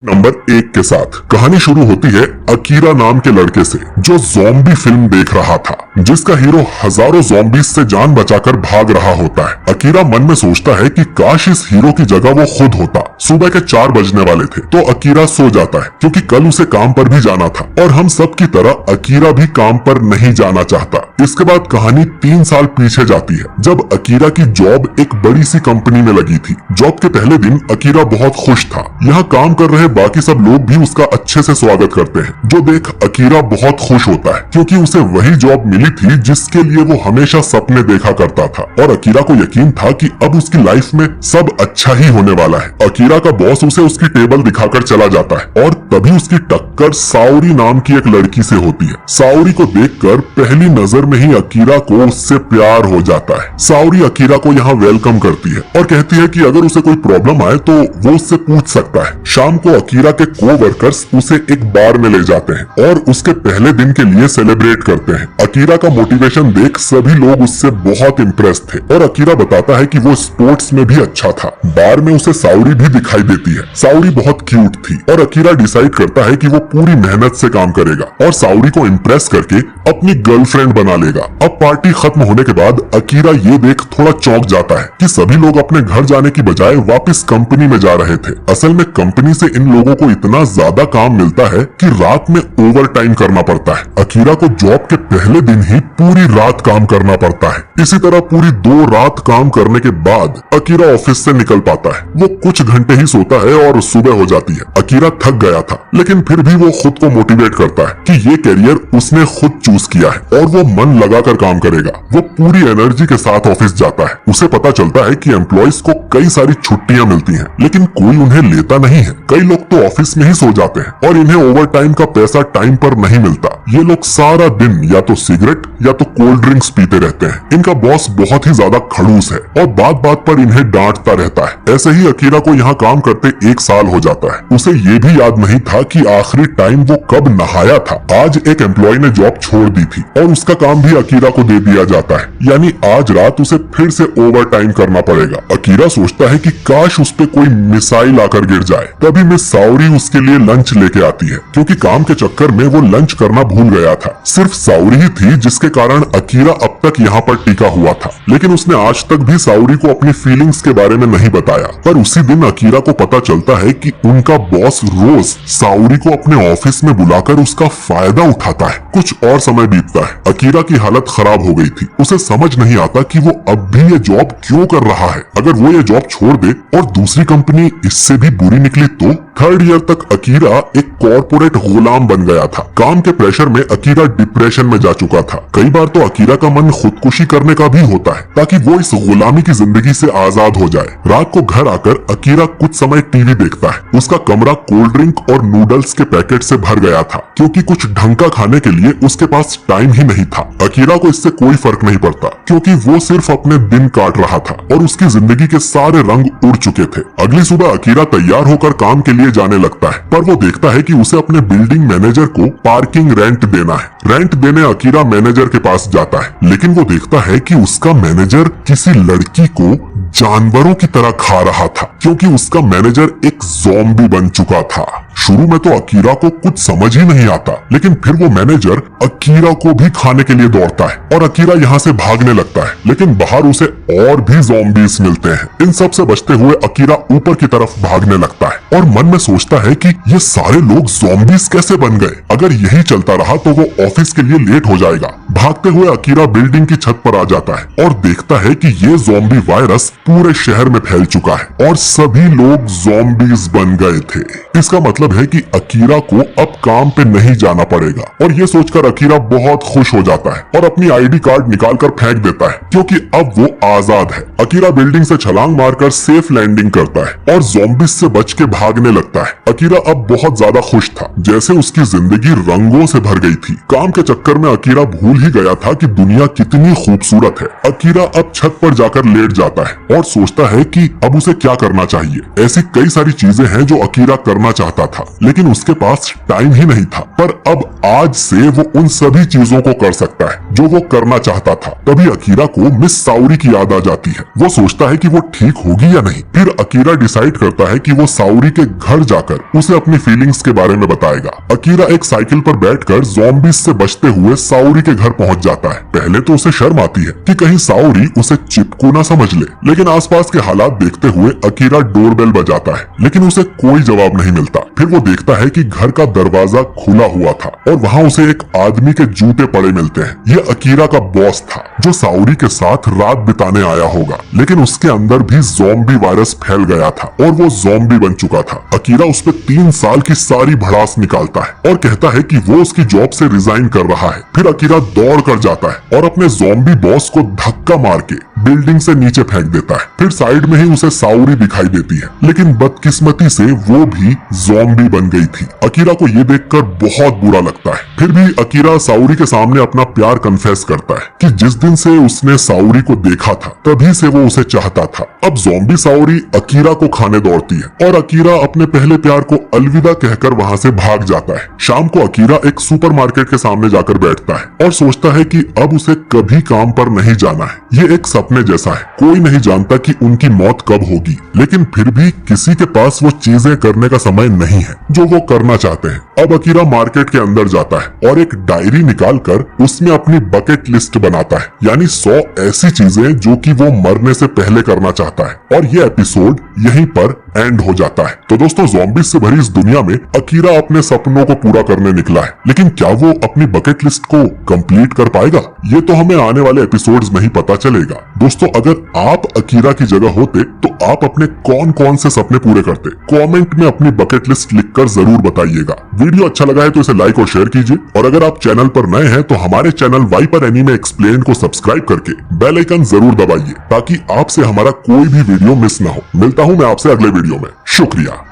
Number 1 के साथ कहानी शुरू होती है अकीरा नाम के लड़के से, जो ज़ॉम्बी फिल्म देख रहा था, जिसका हीरो हजारों ज़ॉम्बीज़ से जान बचाकर भाग रहा होता है। अकीरा मन में सोचता है कि काश इस हीरो की जगह वो खुद होता। सुबह के 4 बजने वाले थे तो अकीरा सो जाता है, क्योंकि कल उसे काम पर भी जाना था और हम सब की तरह अकीरा भी काम पर नहीं जाना चाहता। इसके बाद कहानी 3 साल पीछे जाती है, जब अकीरा की जॉब एक बड़ी सी कंपनी में लगी थी। जॉब के पहले दिन अकीरा बहुत खुश था। यहाँ काम कर रहे बाकी सब लोग भी उसका अच्छे से स्वागत करते हैं, जो देख अकीरा बहुत खुश होता है, क्योंकि उसे वही जॉब मिली थी जिसके लिए वो हमेशा सपने देखा करता था। और अकीरा को यकीन था कि अब उसकी लाइफ में सब अच्छा ही होने वाला है। अकीरा का बॉस उसे उसकी टेबल दिखाकर चला जाता है और तभी उसकी टक्कर साओरी नाम की एक लड़की से होती है। साओरी को देखकर पहली नजर में ही अकीरा को उससे प्यार हो जाता है। साओरी अकीरा को यहाँ वेलकम करती है और कहती है कि अगर उसे कोई प्रॉब्लम आए तो वो उससे पूछ सकता है। शाम को अकीरा के को-वर्कर्स उसे एक बार में ले जाते हैं और उसके पहले दिन के लिए सेलिब्रेट करते हैं। अकीरा का मोटिवेशन देख सभी लोग उससे बहुत इम्प्रेस थे और अकीरा बताता है कि वो स्पोर्ट्स में भी अच्छा था। बार में उसे साओरी भी दिखाई देती है। साओरी बहुत क्यूट थी और अकीरा डिसाइड करता है कि वो पूरी मेहनत से काम करेगा और साओरी को इम्प्रेस करके अपनी गर्लफ्रेंड बना लेगा। अब पार्टी खत्म होने के बाद अकीरा ये देख थोड़ा चौंक जाता है कि सभी लोग अपने घर जाने की बजाय वापस कंपनी में जा रहे थे। असल में कंपनी से इन लोगों को इतना ज्यादा काम मिलता है कि रात में ओवर टाइम करना पड़ता है। अकीरा को जॉब के पहले दिन ही पूरी रात काम करना पड़ता है। इसी तरह पूरी 2 रात काम करने के बाद अकीरा ऑफिस से निकल पाता है। वो कुछ घंटे ही सोता है और सुबह हो जाती है। अकीरा थक गया था, लेकिन फिर भी वो खुद को मोटिवेट करता है कि ये करियर उसने खुद चूज किया है और वो मन लगाकर काम करेगा। वो पूरी एनर्जी के साथ ऑफिस जाता है। उसे पता चलता है कि एम्प्लॉयज को कई सारी छुट्टियां मिलती हैं, लेकिन कोई उन्हें लेता नहीं है। कई लोग तो ऑफिस में ही सो जाते हैं और इन्हें ओवर टाइम का पैसा टाइम पर नहीं मिलता। ये लोग सारा दिन या तो सिगरेट या तो कोल्ड ड्रिंक्स पीते रहते हैं। इनका बॉस बहुत ही ज्यादा खड़ूस है और बात बात पर इन्हें डांटता रहता है। ऐसे ही अकीरा को यहाँ काम करते 1 साल हो जाता है। उसे ये भी याद नहीं था कि आखिरी टाइम वो कब नहाया था। आज एक एम्प्लॉय ने जॉब छोड़ दी थी और उसका काम भी अकीरा को दे दिया जाता है, यानी आज रात उसे फिर से ओवर टाइम करना पड़ेगा। अकीरा सोचता है कि काश उस पे कोई मिसाइल आकर गिर जाए। तभी मिस साओरी उसके लिए लंच लेके आती है, क्योंकि काम के चक्कर में वो लंच करना भूल गया था। सिर्फ साओरी ही थी जिसके कारण अकीरा अब तक यहाँ पर टिका हुआ था, लेकिन उसने आज तक भी साओरी को अपनी फीलिंग्स के बारे में नहीं बताया। पर उसी दिन अकीरा को पता चलता है कि उनका बॉस रोज साओरी को अपने ऑफिस में बुलाकर उसका फायदा उठाता है। कुछ और समय बीतता है। अकीरा की हालत खराब हो गई थी। उसे समझ नहीं आता कि वो अब भी ये जॉब क्यों कर रहा है। अगर वो ये जॉब छोड़ दे और दूसरी कंपनी इससे भी बुरी निकली तो। 3rd ईयर तक अकीरा एक कॉर्पोरेट गुलाम बन गया था। काम के प्रेशर में अकीरा डिप्रेशन में जा चुका था। कई बार तो अकीरा का मन खुदकुशी करने का भी होता है, ताकि वो इस गुलामी की जिंदगी से आजाद हो जाए। रात को घर आकर अकीरा कुछ समय टीवी देखता है। उसका कमरा कोल्ड ड्रिंक और नूडल्स के पैकेट से भर गया था, क्योंकि कुछ ढंग का खाने के लिए उसके पास टाइम ही नहीं था। अकीरा को इससे कोई फर्क नहीं पड़ता, क्योंकि वो सिर्फ अपने दिन काट रहा था और उसकी जिंदगी के सारे रंग उड़ चुके थे। अगली सुबह अकीरा तैयार होकर काम के लिए जाने लगता है, पर वो देखता है कि उसे अपने बिल्डिंग मैनेजर को पार्किंग रेंट देना है। रेंट देने अकीरा मैनेजर के पास जाता है, लेकिन वो देखता है कि उसका मैनेजर किसी लड़की को जानवरों की तरह खा रहा था, क्योंकि उसका मैनेजर एक ज़ॉम्बी बन चुका था। शुरू में तो अकीरा को कुछ समझ ही नहीं आता, लेकिन फिर वो मैनेजर अकीरा को भी खाने के लिए दौड़ता है और अकीरा यहाँ से भागने लगता है, लेकिन बाहर उसे और भी ज़ॉम्बीज मिलते हैं। इन सब से बचते हुए अकीरा ऊपर की तरफ भागने लगता है और मन में सोचता है कि ये सारे लोग ज़ॉम्बीज कैसे बन गए। अगर यही चलता रहा तो वो ऑफिस के लिए लेट हो जाएगा। भागते हुए अकीरा बिल्डिंग की छत पर आ जाता है और देखता है कि ये ज़ॉम्बी वायरस पूरे शहर में फैल चुका है और सभी लोग ज़ॉम्बीज बन गए थे। इसका मतलब है कि अकीरा को अब काम पे नहीं जाना पड़ेगा और ये सोचकर अकीरा बहुत खुश हो जाता है और अपनी आईडी कार्ड निकालकर फेंक देता है, क्योंकि अब वो आजाद है। अकीरा बिल्डिंग से छलांग मारकर सेफ लैंडिंग करता है और ज़ॉम्बीज से बच के भागने लगता है। अकीरा अब बहुत ज्यादा खुश था, जैसे उसकी जिंदगी रंगों से भर गई थी। काम के चक्कर में अकीरा भूल ही गया था कि दुनिया कितनी खूबसूरत है। अकीरा अब छत पर जाकर लेट जाता है और सोचता है कि अब उसे क्या करना चाहिए। ऐसी कई सारी चीजें हैं जो अकीरा करना चाहता था, लेकिन उसके पास टाइम ही नहीं था। पर अब आज से वो उन सभी चीजों को कर सकता है जो वो करना चाहता था। तभी अकीरा को मिस साओरी की याद आ जाती है। वो सोचता है कि वो ठीक होगी या नहीं। फिर अकीरा डिसाइड करता है कि वो साउरी के घर जाकर उसे अपनी फीलिंग्स के बारे में बताएगा। अकीरा एक साइकिल पर बैठकर ज़ॉम्बीज़ से बचते हुए साउरी के घर पहुंच जाता है। पहले तो उसे शर्म आती है कि कहीं साउरी उसे चिपकू ना समझ ले, लेकिन आसपास के हालात देखते हुए अकीरा डोरबेल बजाता है, लेकिन उसे कोई जवाब नहीं मिलता। फिर वो देखता है कि घर का दरवाजा खुला हुआ था और वहाँ उसे एक आदमी के जूते पड़े मिलते हैं। ये अकीरा का बॉस था जो साउरी के साथ रात बिताने आया होगा, लेकिन उसके अंदर भी ज़ॉम्बी वायरस फैल गया था और वो ज़ॉम्बी बन चुका था। अकीरा उस पे 3 साल की सारी भड़ास निकालता है और कहता है कि वो उसकी जॉब से रिजाइन कर रहा है। फिर अकीरा दौड़ कर जाता है और अपने ज़ॉम्बी बॉस को धक्का मार के बिल्डिंग से नीचे फेंक देता है। फिर साइड में ही उसे साउरी दिखाई देती है, लेकिन बदकिस्मती से वो भी ज़ॉम्बी बन गई थी। अकीरा को ये देखकर बहुत बुरा लगता है। फिर भी अकीरा साउरी के सामने अपना प्यार कन्फेस करता है कि जिस दिन से उसने साउरी को देखा था तभी से वो उसे चाहता था। अब ज़ॉम्बी साउरी अकीरा को खाने दौड़ती है और अकीरा अपने पहले प्यार को अलविदा कहकर वहाँ से भाग जाता है। शाम को अकीरा एक सुपरमार्केट के सामने जाकर बैठता है और सोचता है कि अब उसे कभी काम पर नहीं जाना है। ये एक सपने जैसा है। कोई नहीं जानता कि उनकी मौत कब होगी, लेकिन फिर भी किसी के पास वो चीजें करने का समय नहीं है जो वो करना चाहते हैं। अब अकीरा मार्केट के अंदर जाता है और एक डायरी निकालकर उसमें अपनी बकेट लिस्ट बनाता है, यानी 100 ऐसी चीजें जो कि वो मरने से पहले करना चाहता है। और ये एपिसोड यहीं पर एंड हो जाता है। तो दोस्तों, ज़ॉम्बीज़ से भरी इस दुनिया में अकीरा अपने सपनों को पूरा करने निकला है, लेकिन क्या वो अपनी बकेट लिस्ट को कंप्लीट कर पाएगा? ये तो हमें आने वाले एपिसोड्स में ही पता चलेगा। दोस्तों, अगर आप अकीरा की जगह होते तो आप अपने कौन कौन से सपने पूरे करते? कमेंट में अपनी बकेट लिस्ट लिखकर जरूर बताइएगा। वीडियो अच्छा लगा है तो इसे लाइक और शेयर कीजिए, और अगर आप चैनल पर नए हैं तो हमारे चैनल वाइपर एनीमे एक्सप्लेन को सब्सक्राइब करके बेल आइकन जरूर दबाइए ताकि आपसे हमारा कोई भी वीडियो मिस ना हो। मिलता हूँ मैं आपसे अगले वीडियो में। शुक्रिया।